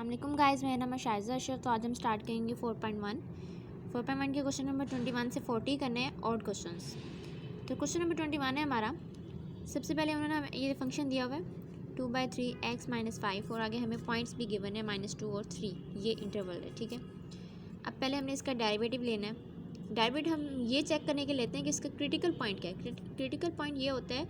अस्सलाम वालेकुम गाइस, मेरा नाम है शाइजा अशरफ। तो आज हम स्टार्ट करेंगे 4.1 के क्वेश्चन नंबर 21 से 40 करने हैं ऑड क्वेश्चंस। तो क्वेश्चन नंबर 21 है हमारा। सबसे पहले उन्होंने हमें ये फंक्शन दिया हुआ है 2/3x-5 और आगे हमें पॉइंट्स भी गिवन है -2 और 3, ये इंटरवल है। ठीक है, अब पहले हमने इसका डेरिवेटिव लेना है। डेरिवेटिव हम ये चेक करने के लेते हैं कि इसका क्रिटिकल पॉइंट क्या है। क्रिटिकल पॉइंट ये होता है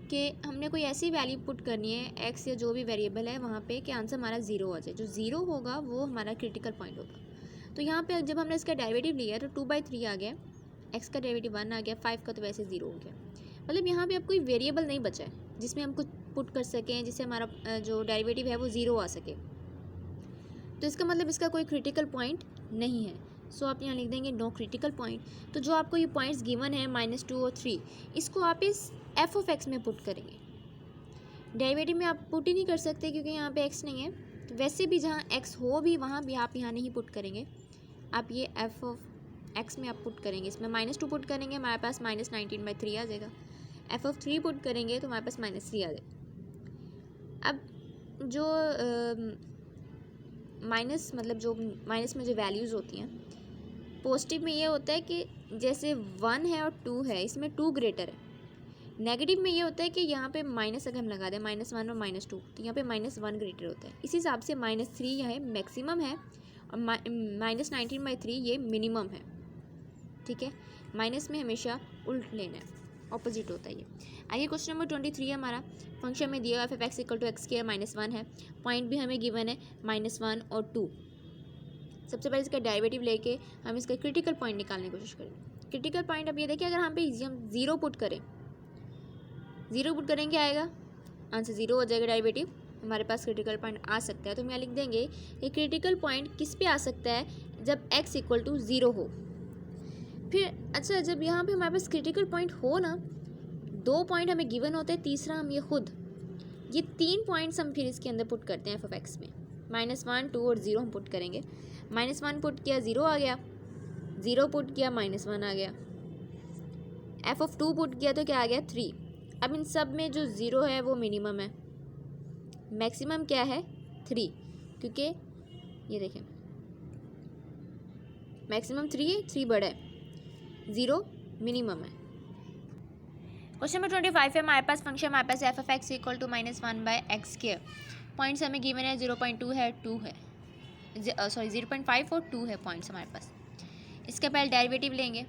कि हमने कोई ऐसी वैल्यू पुट करनी है एक्स या जो भी वेरिएबल है वहाँ पे कि आंसर हमारा ज़ीरो आ जाए। जो ज़ीरो होगा वो हमारा क्रिटिकल पॉइंट होगा। तो यहाँ पे जब हमने इसका डेरिवेटिव लिया तो 2/3 आ गया, एक्स का डेरिवेटिव 1 आ गया, 5 का तो वैसे ज़ीरो हो गया। मतलब यहाँ पे अब कोई वेरिएबल नहीं बचा है जिसमें हम कुछ पुट कर सकें जिससे हमारा जो डेरिवेटिव है वो ज़ीरो आ सके। तो इसका मतलब इसका कोई क्रिटिकल पॉइंट नहीं है। सो आप यहाँ लिख देंगे नो क्रिटिकल पॉइंट। तो जो आपको ये पॉइंट्स गिवन है -2 और 3, इसको आप इस एफ ऑफ एक्स में पुट करेंगे। डेरिवेटिव में आप पुट ही नहीं कर सकते क्योंकि यहाँ पे एक्स नहीं है। तो वैसे भी जहाँ एक्स हो भी वहाँ भी आप यहाँ नहीं पुट करेंगे, आप ये एफ ऑफ एक्स में आप पुट करेंगे। इसमें -2 पुट करेंगे, हमारे पास -19/3 आ जाएगा। एफ ऑफ 3 पुट करेंगे तो हमारे पास -3 आ जाएगा। अब जो माइनस मतलब जो माइनस में जो वैल्यूज़ होती हैं, पॉजिटिव में ये होता है कि जैसे 1 है और 2 है, इसमें 2 ग्रेटर है। नेगेटिव में ये होता है कि यहाँ पे माइनस अगर हम लगा दें -1 और -2 तो यहाँ पे -1 ग्रेटर होता है। इस हिसाब से -3 यहाँ मैक्सिमम है और -19/3 ये मिनिमम है। ठीक है, माइनस में हमेशा उल्ट लेना है, ऑपोजिट होता है ये। आइए क्वेश्चन नंबर 23 है हमारा। फंक्शन में दिया हुआ f(x = x² -1 है, पॉइंट भी हमें गिवन है -1 और 2। सबसे पहले इसका डेरिवेटिव लेके हम इसका क्रिटिकल पॉइंट निकालने की कोशिश करेंगे। क्रिटिकल पॉइंट अब ये देखिए, अगर हम पे हम ज़ीरो पुट करें, ज़ीरो पुट करेंगे आएगा आंसर ज़ीरो हो जाएगा। डेरिवेटिव हमारे पास क्रिटिकल पॉइंट आ सकता है। तो हम यहाँ लिख देंगे कि क्रिटिकल पॉइंट किस पे आ सकता है, जब x = 0 हो। फिर अच्छा, जब यहाँ पे हमारे पास क्रिटिकल पॉइंट हो ना, 2 पॉइंट हमें गिवन होते हैं, तीसरा हम ये खुद, ये 3 पॉइंट्स हम फिर इसके अंदर पुट करते हैं एफ ऑफ एक्स में। -1, 2 और 0 हम पुट करेंगे। -1 पुट किया 0 आ गया, 0 पुट किया -1 आ गया, एफ ऑफ 2 पुट किया तो क्या आ गया 3। अब इन सब में जो 0 है वो मिनिमम है, मैक्सिमम क्या है 3, क्योंकि ये देखें मैक्सिमम 3 है, 3 बड़ा है, 0 मिनिमम है। क्वेश्चन नंबर 25 है हमारे पास। फंक्शन हमारे पास f(x = -1/x²। पॉइंट्स हमें गिवन है 0.2 है, 2 है, सॉरी 0.5 और 2 है पॉइंट्स हमारे पास। इसका पहले डेरिवेटिव लेंगे।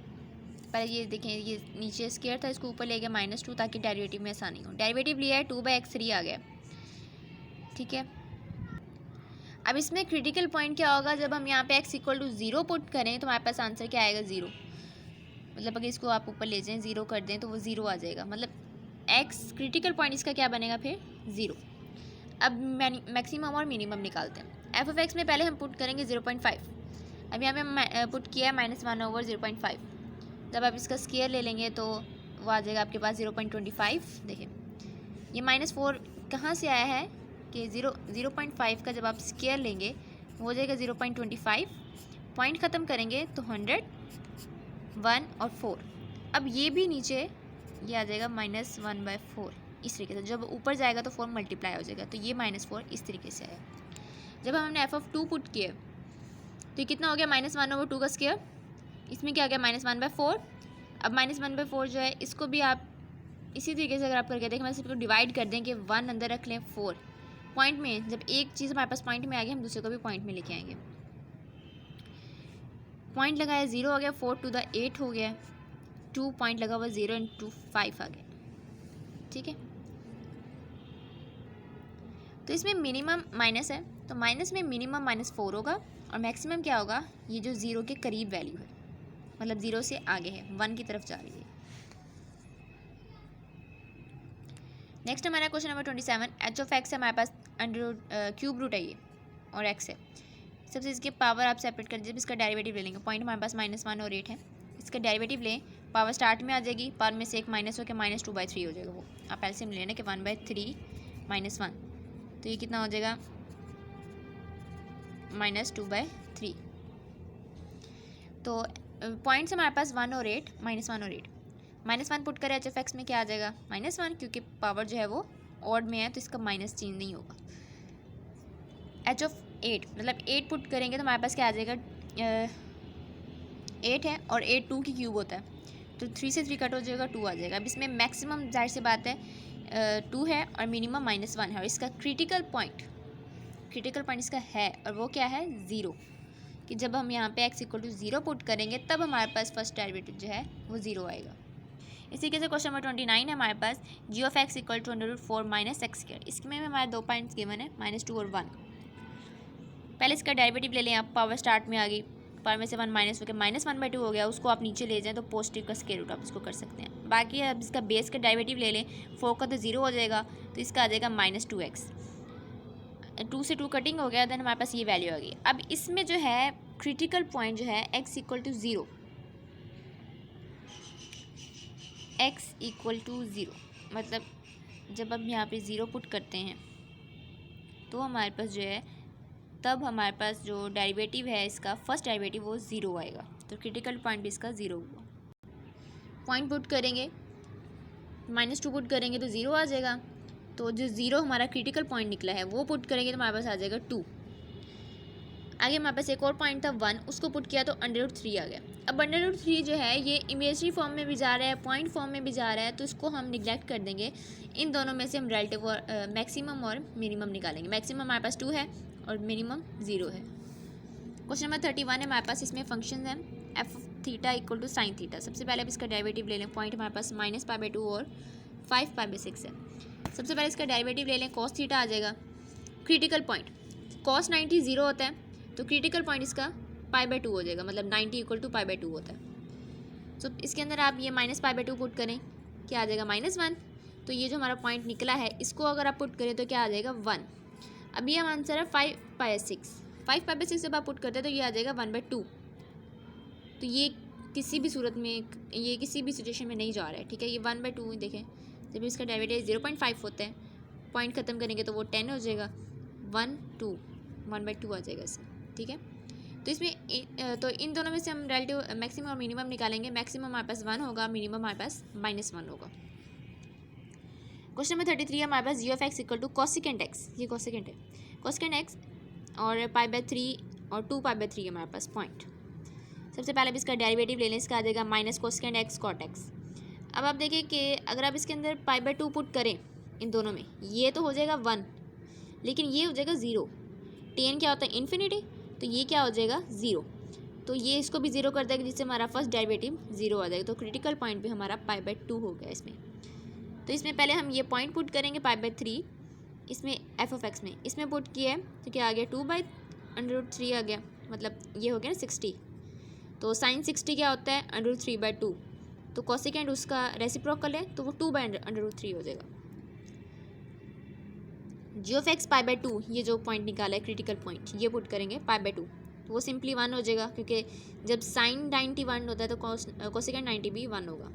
पहले ये देखें, ये नीचे स्क्वायर था, इसको ऊपर ले गया -2 ताकि डेरिवेटिव में आसानी हो। डेरिवेटिव लिया है 2/x3 आ गया। ठीक है, अब इसमें क्रिटिकल पॉइंट क्या होगा, जब हम यहाँ पे x = 0 पुट करें तो हमारे पास आंसर क्या आएगा 0। मतलब अगर इसको आप ऊपर ले जाएं 0 कर दें तो वो 0 आ जाएगा, मतलब x क्रिटिकल पॉइंट इसका क्या बनेगा फिर 0। अब मैक्सिमम और मिनिमम निकालते हैं। एफ ऑफ एक्स में पहले हम पुट करेंगे 0.5। अब यहाँ पे पुट किया है -1/0.5। जब आप इसका स्क्वायर ले लेंगे तो वो आ जाएगा आपके पास 0.25। देखिए ये -4 कहाँ से आया है कि 0.5 का जब आप स्क्वायर लेंगे वो हो जाएगा 0.25। पॉइंट ख़त्म करेंगे तो 100, 1 और 4। अब ये भी नीचे ये आ जाएगा -1/4 इस तरीके से। जब ऊपर जाएगा तो 4 मल्टीप्लाई हो जाएगा, तो ये -4 इस तरीके से आया। जब हमने एफ ऑफ 2 पुट किया तो ये कितना हो गया -1/2 का स्क्वायर, इसमें क्या हो गया -1/4। अब -1/4 जो है इसको भी आप इसी तरीके से अगर आप करके देखें, मैं इसको डिवाइड कर दें कि 1 अंदर रख लें, 4 पॉइंट में। जब एक चीज़ हमारे पास पॉइंट में आ गई हम दूसरे को भी पॉइंट में लेके आएंगे। पॉइंट लगाया 0 हो गया, 4 to the 8 हो गया, 2 पॉइंट लगा हुआ 0 × 5 आ गया। ठीक है, तो इसमें मिनिमम माइनस है, तो माइनस में मिनिमम -4 होगा और मैक्सिमम क्या होगा, ये जो 0 के करीब वैल्यू है, मतलब 0 से आगे है, 1 की तरफ जा रही है। नेक्स्ट हमारा question number 27। H of x है हमारे पास, क्यूब रूट है ये और एक्स है। सबसे इसके पावर आप सेपरेट कर दीजिए। जब इसका डेरिवेटिव ले लेंगे, पॉइंट हमारे पास -1 और 8 है, इसका डेरिवेटिव लें, पावर स्टार्ट में आ जाएगी, पावर में से एक माइनस हो के -2/3 हो जाएगा। वो आप ऐसे में लेना कि 1/3 -1, तो ये कितना हो जाएगा -2/3। तो पॉइंट्स हमारे पास 1 और 8, -1 और 8। -1 पुट करें एच ऑफ एक्स में क्या आ जाएगा -1, क्योंकि पावर जो है वो ऑड में है तो इसका माइनस चेंज नहीं होगा। एच ऑफ 8, मतलब 8 पुट करेंगे तो हमारे पास क्या आ जाएगा, 8 है और 8 2 की क्यूब होता है, तो 3 से 3 कट हो जाएगा, 2 आ जाएगा। अब इसमें मैक्सिमम जाहिर सी बात है 2 है और मिनिमम -1 है, और इसका क्रिटिकल पॉइंट इसका है, और वो क्या है, 0, कि जब हम यहाँ पे x = 0 पुट करेंगे तब हमारे पास फर्स्ट डेरिवेटिव जो है वो 0 आएगा। इसी के से क्वेश्चन नंबर 29 है हमारे पास, g of x = √4 - x²। इसमें हमारे 2 पॉइंट्स गिवन है, -2 और 1। पहले इसका डेरिवेटिव ले लें आप, पावर स्टार्ट में आ गई, पावर में से 1 माइनस हो गया, -1/2 हो गया, उसको आप नीचे ले जाएं तो पॉजिटिव का स्क्वायर रूट आप इसको कर सकते हैं। बाकी अब इसका बेस का डेरिवेटिव ले लें, 4 का तो 0 हो जाएगा, तो इसका आ जाएगा -2x, 2 से 2 कटिंग हो गया, देन हमारे पास ये वैल्यू आ गई। अब इसमें जो है क्रिटिकल पॉइंट जो है x = 0, x = 0, मतलब जब हम यहाँ पे 0 पुट करते हैं तो हमारे पास जो है, तब हमारे पास जो डेरिवेटिव है इसका फर्स्ट डेरिवेटिव वो 0 आएगा, तो क्रिटिकल पॉइंट भी इसका 0 हुआ। पॉइंट पुट करेंगे, -2 पुट करेंगे तो 0 आ जाएगा, तो जो 0 हमारा क्रिटिकल पॉइंट निकला है वो पुट करेंगे तो हमारे पास आ जाएगा 2। आगे हमारे पास एक और पॉइंट था 1, उसको पुट किया तो √3 आ गया। अब √3 जो है ये इमेजरी फॉर्म में भी जा रहा है, पॉइंट फॉर्म में भी जा रहा है, तो इसको हम निगलेक्ट कर देंगे। इन दोनों में से हम रिलेटिव और मैक्सिमम और मिनिमम निकालेंगे। मैक्सिमम हमारे पास 2 है और मिनिमम 0 है। क्वेश्चन नंबर 31 है हमारे पास, इसमें फंक्शन है f = sin थीटा। सबसे पहले अब इसका डेरिवेटिव ले लें, पॉइंट हमारे पास -π/2 और 5π/6 है। सबसे पहले इसका डेरिवेटिव ले लें, cos थीटा आ जाएगा। क्रिटिकल पॉइंट cos 90 0 होता है, तो क्रिटिकल पॉइंट इसका π/2 हो जाएगा, मतलब 90 = π/2 होता है। तो इसके अंदर आप ये -π/2 पुट करें, क्या आ जाएगा, -1। तो ये जो हमारा पॉइंट निकला है इसको अगर आप पुट करें तो क्या आ जाएगा, 1। अब ये आंसर है 5π/6। 5π/6 जब आप पुट करते हैं तो ये आ जाएगा 1/2। तो ये किसी भी सूरत में, ये किसी भी सिचुएशन में नहीं जा रहा है, ठीक है। ये 1/2 देखें, जब इसका डेरिवेटिव 0.5 होता है, पॉइंट ख़त्म करेंगे तो वो 10 हो जाएगा, 1/2 आ जाएगा इससे, ठीक है। तो इसमें तो इन दोनों में से हम रिलेटिव मैक्सिमम और मिनिमम निकालेंगे। मैक्सिमम हमारे पास 1 होगा, मिनिमम हमारे पास -1 होगा। क्वेश्चन नंबर 33 है हमारे पास, g of x = cosecant x, ये cosecant है, cosecant x और π/3 और 2π/3 है हमारे पास पॉइंट। सबसे पहले अब इसका डेरिवेटिव ले लें, इसका आ जाएगा -cosecant x cot x। अब आप देखिए कि अगर आप इसके अंदर π/2 पुट करें इन दोनों में, ये तो हो जाएगा 1, लेकिन ये हो जाएगा 0। tan क्या होता है, इन्फिनिटी, तो ये क्या हो जाएगा, 0। तो ये इसको भी 0 कर देगा, जिससे हमारा फर्स्ट डेरिवेटिव 0 आ जाएगा। तो क्रिटिकल पॉइंट भी हमारा π/2 हो गया इसमें। तो इसमें पहले हम ये पॉइंट पुट करेंगे π/3, इसमें f(x) में, इसमें पुट किया है तो क्या आ गया, 2/√3 आ गया, मतलब ये हो गया ना 60। तो sin 60 क्या होता है, √3/2। तो कोसिकेंट उसका रेसिप्रोकल है, तो वो 2/√3 हो जाएगा। g of x π/2, ये जो पॉइंट निकाला है क्रिटिकल पॉइंट, ये पुट करेंगे π/2, तो वो सिंपली 1 हो जाएगा, क्योंकि जब sin 90 1 होता है तो कोसिकेंट 90 भी 1 होगा।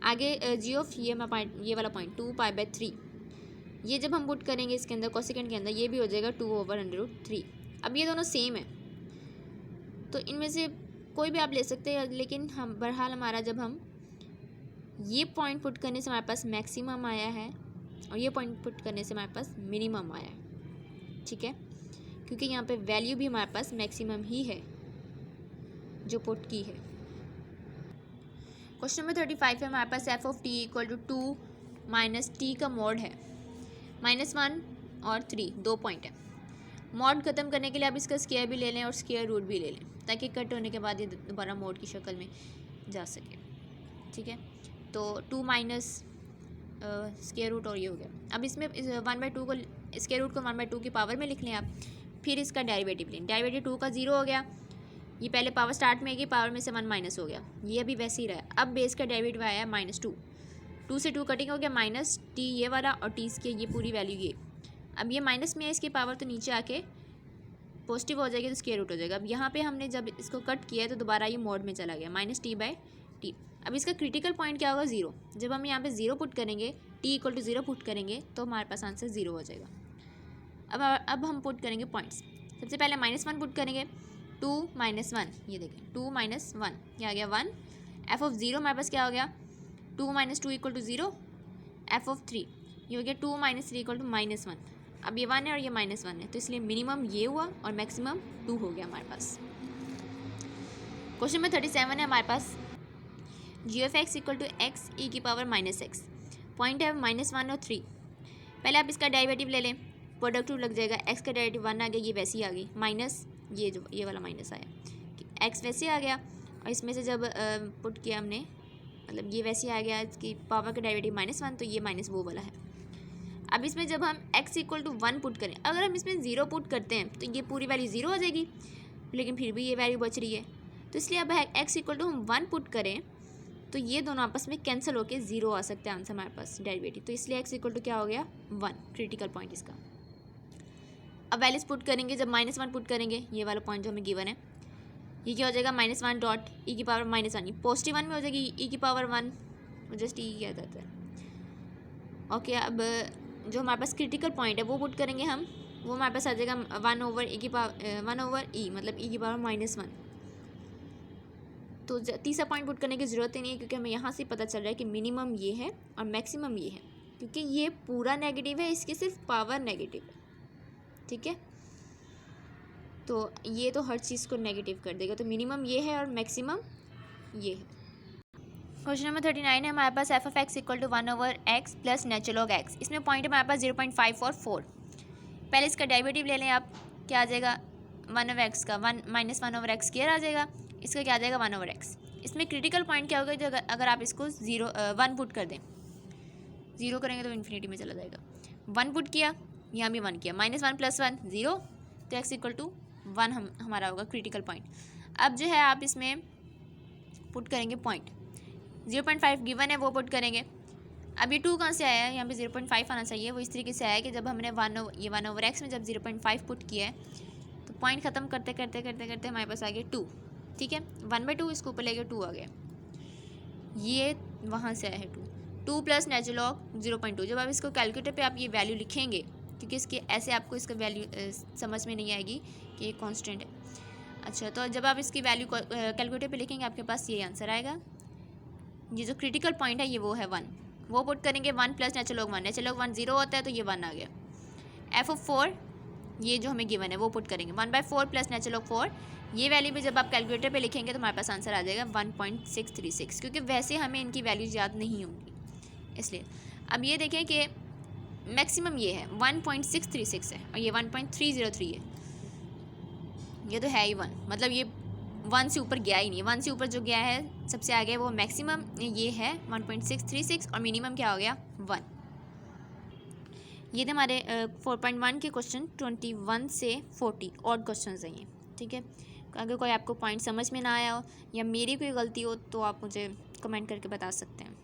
आगे g of ये वाला पॉइंट 2π/3, ये जब हम पुट करेंगे इसके अंदर कोसिकेंट के अंदर, ये भी हो जाएगा 2/√3। अब ये दोनों सेम है, तो इनमें से कोई भी आप ले सकते हैं, लेकिन हम बहरहाल हमारा जब हम ये पॉइंट पुट करने से हमारे पास मैक्सिमम आया है और ये पॉइंट पुट करने से हमारे पास मिनिमम आया है, ठीक है, क्योंकि यहाँ पे वैल्यू भी हमारे पास मैक्सिमम ही है जो पुट की है। क्वेश्चन नंबर 35 है हमारे पास, f of t = 2 - t का मॉड है, -1 और 3, 2 पॉइंट है। मॉड ख़त्म करने के लिए आप इसका स्क्वायर भी ले लें और स्क्वायर रूट भी ले लें, ताकि कट होने के बाद ये दोबारा मॉड की शक्ल में जा सके, ठीक है। तो 2 माइनस स्क्वायर रूट और ये हो गया। अब इसमें 1/2 को, स्क्वायर रूट को 1/2 की पावर में लिख लें आप, फिर इसका डेरिवेटिव लें। डेरिवेटिव 2 का 0 हो गया, ये पहले पावर स्टार्ट में आएगी, पावर में से 1 माइनस हो गया, ये अभी वैसे ही रहा। अब बेस का डेरिवेटिव आया है -2, 2 से 2 कटिंग हो गया, -t ये वाला और t की ये पूरी वैल्यू ये। अब ये माइनस में है इसकी पावर, तो नीचे आके पॉजिटिव हो जाएगी, तो स्क्वायर रूट हो जाएगा। अब यहाँ पे हमने जब इसको कट किया है तो दोबारा ये मोड में चला गया, -t/t। अब इसका क्रिटिकल पॉइंट क्या होगा, 0। जब हम यहाँ पे 0 पुट करेंगे, t = 0 पुट करेंगे तो हमारे पास आंसर 0 हो जाएगा। अब हम पुट करेंगे पॉइंट्स। सबसे पहले -1 पुट करेंगे, 2 - 1, ये देखें 2 - 1, ये आ गया 1। f of 0 हमारे पास क्या हो गया, 2 - 2 = 0। f of 3 ये हो गया 2 - 3 = -1। अब ये 1 है और ये -1 है, तो इसलिए मिनिमम ये हुआ और मैक्सिमम 2 हो गया हमारे पास। क्वेश्चन में 37 है हमारे पास, g(x) = x e की पावर -x, पॉइंट है -1 और 3। पहले आप इसका डेरिवेटिव ले लें, प्रोडक्ट लग जाएगा, x का डेरिवेटिव 1 आ गया, ये वैसे ही आ गई, माइनस ये वाला माइनस आया, x वैसे आ गया, और इसमें से जब पुट किया हमने, मतलब ये वैसे आ गया, इसकी पावर का डेरिवेटिव -1, तो ये माइनस वो वाला है। अब इसमें जब हम x = 1 पुट करें, अगर हम इसमें 0 पुट करते हैं तो ये पूरी वैल्यू 0 हो जाएगी, लेकिन फिर भी ये वैल्यू बच रही है, तो इसलिए अब x = हम 1 पुट करें तो ये दोनों आपस में कैंसिल होकर 0 आ सकते हैं आंसर हमारे पास डेरिवेटिव, तो इसलिए x = क्या हो गया 1, क्रिटिकल पॉइंट इसका। अब वैल्यूज पुट करेंगे, जब -1 पुट करेंगे, ये वाला पॉइंट जो हमें गिवन है, ये क्या हो जाएगा -1 डॉट e की पावर -1, पॉजिटिव 1 में हो जाएगी e की पावर 1, जस्ट e किया जाता है। ओके, अब जो हमारे पास क्रिटिकल पॉइंट है वो पुट करेंगे हम, वो हमारे पास आ जाएगा 1/e की पावर 1/e, मतलब e की पावर -1। तो तीसरा पॉइंट पुट करने की ज़रूरत ही नहीं है, क्योंकि हमें यहाँ से पता चल रहा है कि मिनिमम ये है और मैक्सिमम ये है, क्योंकि ये पूरा नेगेटिव है, इसकी सिर्फ पावर नेगेटिव है। ठीक है, तो ये तो हर चीज़ को नेगेटिव कर देगा, तो मिनिमम ये है और मैक्सिमम ये है। क्वेश्चन नंबर 39 है हमारे पास, f(x) = 1/x plus natural x। इसमें पॉइंट है हमारे पास 0.5 और 4। पहले इसका डेरिवेटिव ले लें आप, क्या आ जाएगा 1/x का 1-1/x² आ जाएगा, इसका क्या आ जाएगा 1/x। इसमें क्रिटिकल पॉइंट क्या होगा, जो अगर आप इसको 1 पुट कर दें, 0 करेंगे तो इन्फिनिटी में चला जाएगा, 1 पुट किया, यहाँ भी 1 किया, -1 + 1 0, तो x = 1 हमारा होगा क्रिटिकल पॉइंट। अब जो है आप इसमें पुट करेंगे पॉइंट, 0.5 गिवन है वो पुट करेंगे। अब ये 2 कहाँ से आया है, यहाँ पे 0.5 आना चाहिए, वो इस तरीके से आया कि जब हमने 1/x में जब 0.5 पुट किया है, तो पॉइंट ख़त्म करते करते करते करते हमारे पास आ गया 2। ठीक है, 1/2 इसके ऊपर ले गया 2 आ गया, ये वहाँ से आया है 2 प्लस नेचुरल 0.2। जब आप इसको कैलकुलेटर पे आप ये वैल्यू लिखेंगे, क्योंकि इसके ऐसे आपको इसका वैल्यू समझ में नहीं आएगी कि ये कांस्टेंट है। अच्छा, तो जब आप इसकी वैल्यू कैलकुलेटर पे लिखेंगे, आपके पास ये आंसर आएगा। ये जो क्रिटिकल पॉइंट है ये वो है 1, वो पुट करेंगे 1 प्लस नेचुरल 1, नेचुरल 1 0 होता है, तो ये 1 आ गया। f(4) ये जो हमें गिवन है वो पुट करेंगे, 1/4 प्लस नेचुरल 4, ये वैल्यू भी जब आप कैलकुलेटर पे लिखेंगे तो हमारे पास आंसर आ जाएगा 1.636, क्योंकि वैसे हमें इनकी वैल्यूज याद नहीं होंगी इसलिए। अब ये देखें कि मैक्सिमम ये है 1.636 है और ये 1.303 है, ये तो है ही 1, मतलब ये 1 से ऊपर गया ही नहीं, 1 से ऊपर जो गया है सबसे आगे वो मैक्सिमम ये है 1.636 और मिनिमम क्या हो गया 1। ये थे हमारे 4.1 के क्वेश्चन 21 से 40 और क्वेश्चन हैं ये। ठीक है, अगर कोई आपको पॉइंट समझ में ना आया हो या मेरी कोई गलती हो तो आप मुझे कमेंट करके बता सकते हैं।